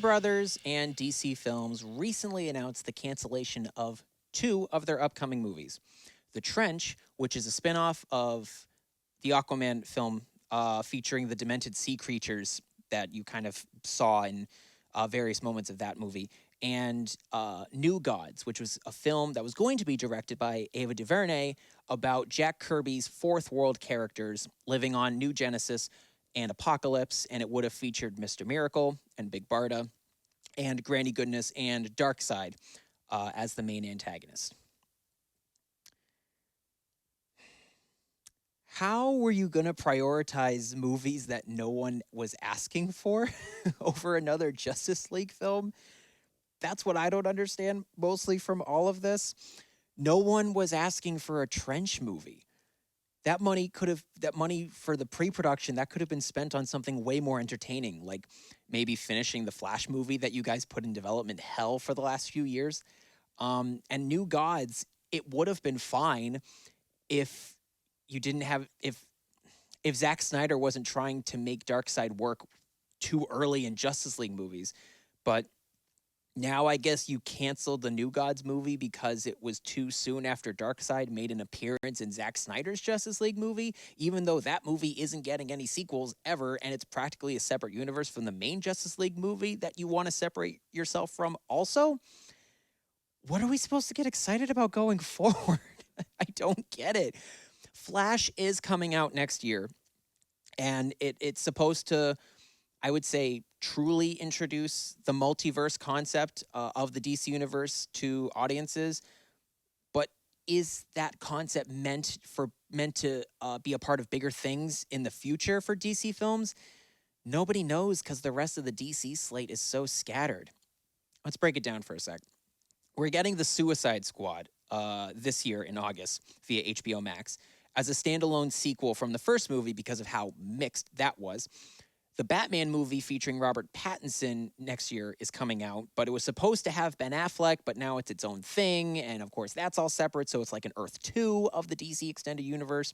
Brothers and DC Films recently announced the cancellation of two of their upcoming movies. The Trench, which is a spin-off of the Aquaman film featuring the demented sea creatures that you kind of saw in various moments of that movie, and New Gods, which was a film that was going to be directed by Ava DuVernay about Jack Kirby's fourth world characters living on New Genesis and Apocalypse, and it would have featured Mr. Miracle and Big Barda and Granny Goodness and Darkseid as the main antagonist. How were you going to prioritize movies that no one was asking for over another Justice League film? That's what I don't understand mostly from all of this. No one was asking for a Trench movie. That money for the pre-production, that could have been spent on something way more entertaining, like maybe finishing the Flash movie that you guys put in development hell for the last few years. And New Gods, it would have been fine if you didn't have if Zack Snyder wasn't trying to make Darkseid work too early in Justice League movies. But now I guess you canceled the New Gods movie because it was too soon after Darkseid made an appearance in Zack Snyder's Justice League movie, even though that movie isn't getting any sequels ever, and it's practically a separate universe from the main Justice League movie that you want to separate yourself from also. What are we supposed to get excited about going forward? I don't get it. Flash is coming out next year, and it's supposed to, I would say, truly introduce the multiverse concept of the DC universe to audiences. But is that concept meant to be a part of bigger things in the future for DC films? Nobody knows because the rest of the DC slate is so scattered. Let's break it down for a sec. We're getting the Suicide Squad this year in August via HBO Max as a standalone sequel from the first movie because of how mixed that was. The Batman movie featuring Robert Pattinson next year is coming out, but it was supposed to have Ben Affleck, but now it's its own thing, and of course that's all separate, so it's like an Earth 2 of the DC Extended Universe.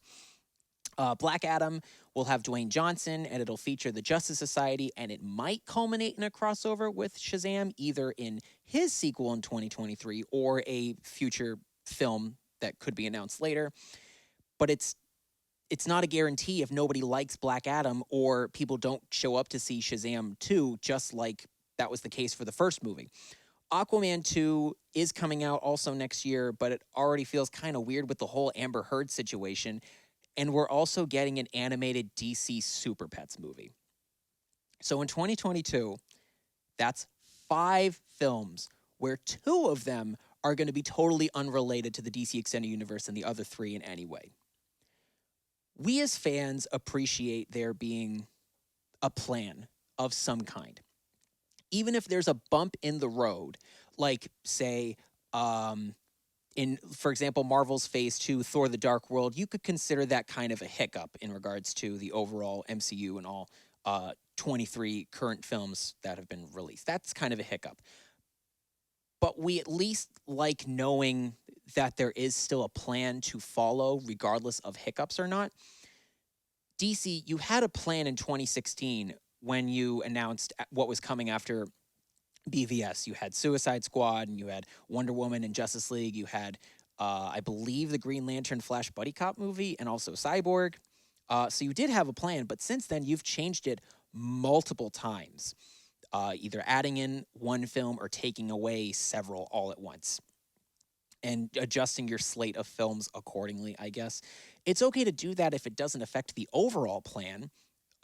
Black Adam will have Dwayne Johnson, and it'll feature the Justice Society, and it might culminate in a crossover with Shazam, either in his sequel in 2023 or a future film that could be announced later. But it's not a guarantee if nobody likes Black Adam or people don't show up to see Shazam 2, just like that was the case for the first movie. Aquaman 2 is coming out also next year, but it already feels kind of weird with the whole Amber Heard situation. And we're also getting an animated DC Super Pets movie. So in 2022, that's 5 films where 2 of them are going to be totally unrelated to the DC Extended Universe and the other 3 in any way. We as fans appreciate there being a plan of some kind. Even if there's a bump in the road, like, say, for example, Marvel's Phase 2, Thor: The Dark World, you could consider that kind of a hiccup in regards to the overall MCU and all 23 current films that have been released. That's kind of a hiccup. But we at least like knowing that there is still a plan to follow, regardless of hiccups or not. DC, you had a plan in 2016 when you announced what was coming after BVS. You had Suicide Squad, and you had Wonder Woman and Justice League. You had, I believe, the Green Lantern Flash Buddy Cop movie, and also Cyborg. So you did have a plan, but since then, you've changed it multiple times, either adding in one film or taking away several all at once, and adjusting your slate of films accordingly, I guess. It's okay to do that if it doesn't affect the overall plan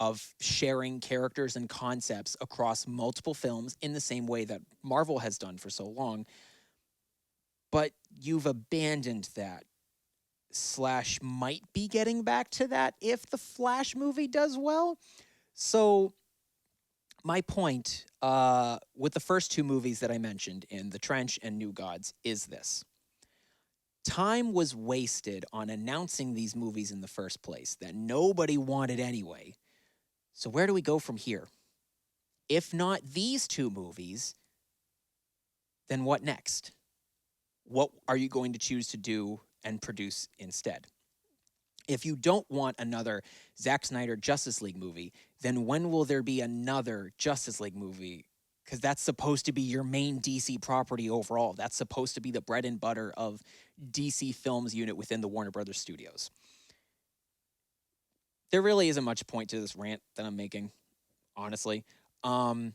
of sharing characters and concepts across multiple films in the same way that Marvel has done for so long. But you've abandoned that, / might be getting back to that if the Flash movie does well. So my point with the first 2 movies that I mentioned in The Trench and New Gods is this. Time was wasted on announcing these movies in the first place that nobody wanted anyway. So where do we go from here? If not these 2 movies, then what next? What are you going to choose to do and produce instead? If you don't want another Zack Snyder Justice League movie, then when will there be another Justice League movie because that's supposed to be your main DC property overall. That's supposed to be the bread and butter of DC Films unit within the Warner Brothers studios. There really isn't much point to this rant that I'm making, honestly. I'm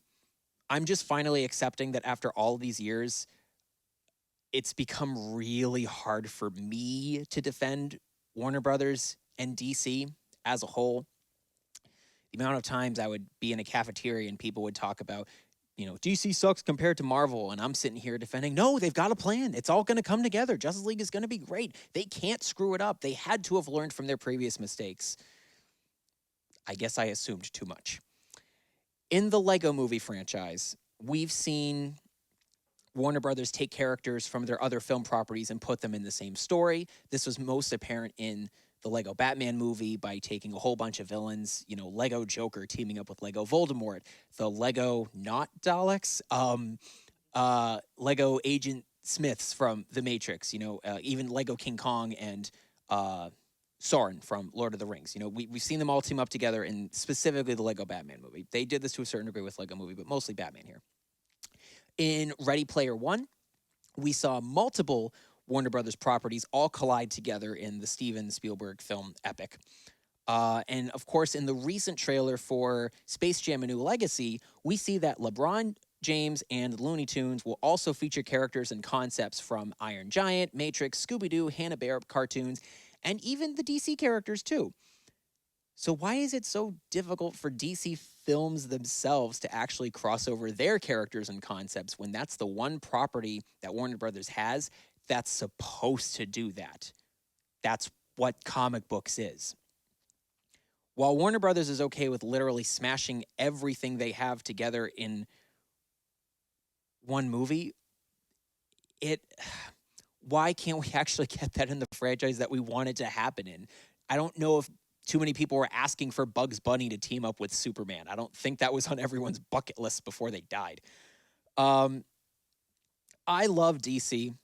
just finally accepting that after all these years, it's become really hard for me to defend Warner Brothers and DC as a whole. The amount of times I would be in a cafeteria and people would talk about, DC sucks compared to Marvel, and I'm sitting here defending, no, they've got a plan. It's all going to come together. Justice League is going to be great. They can't screw it up. They had to have learned from their previous mistakes. I guess I assumed too much. In the Lego movie franchise, we've seen Warner Brothers take characters from their other film properties and put them in the same story. This was most apparent in the Lego Batman movie by taking a whole bunch of villains, Lego Joker teaming up with Lego Voldemort, the Lego not Daleks, Lego Agent Smiths from The Matrix, even Lego King Kong and Sauron from Lord of the Rings. We've seen them all team up together in specifically the Lego Batman movie. They did this to a certain degree with Lego movie, but mostly Batman here. In Ready Player One, we saw multiple Warner Brothers properties all collide together in the Steven Spielberg film epic. And of course, in the recent trailer for Space Jam: A New Legacy, we see that LeBron James and Looney Tunes will also feature characters and concepts from Iron Giant, Matrix, Scooby-Doo, Hanna-Barbera cartoons, and even the DC characters too. So why is it so difficult for DC Films themselves to actually cross over their characters and concepts when that's the one property that Warner Brothers has that's supposed to do that? That's what comic books is. While Warner Brothers is okay with literally smashing everything they have together in one movie, why can't we actually get that in the franchise that we wanted to happen in? I don't know if too many people were asking for Bugs Bunny to team up with Superman. I don't think that was on everyone's bucket list before they died. I love DC.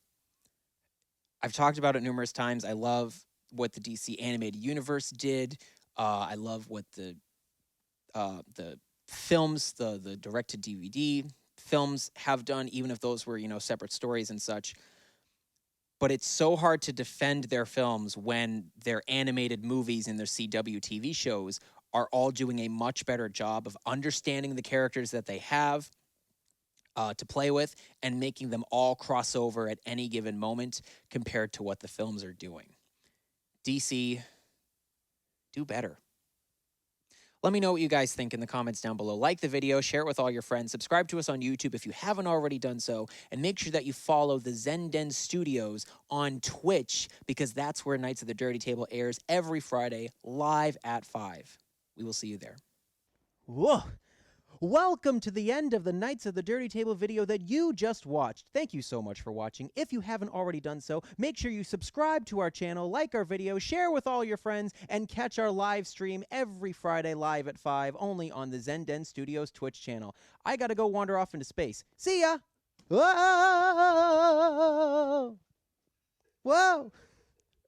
I've talked about it numerous times. I love what the DC animated universe did. I love what the films, the direct-to-DVD films have done, even if those were, separate stories and such. But it's so hard to defend their films when their animated movies and their CW TV shows are all doing a much better job of understanding the characters that they have to play with and making them all cross over at any given moment compared to what the films are doing. DC, do better. Let me know what you guys think in the comments down below. Like the video, share it with all your friends, subscribe to us on YouTube if you haven't already done so, and make sure that you follow the Zenden Studios on Twitch because that's where Knights of the Dirty Table airs every Friday live at 5. We will see you there. Whoa! Welcome to the end of the Knights of the Dirty Table video that you just watched. Thank you so much for watching. If you haven't already done so, make sure you subscribe to our channel, like our video, share with all your friends, and catch our live stream every Friday live at 5, only on the Zenden Studios Twitch channel. I gotta go wander off into space. See ya! Whoa! Whoa!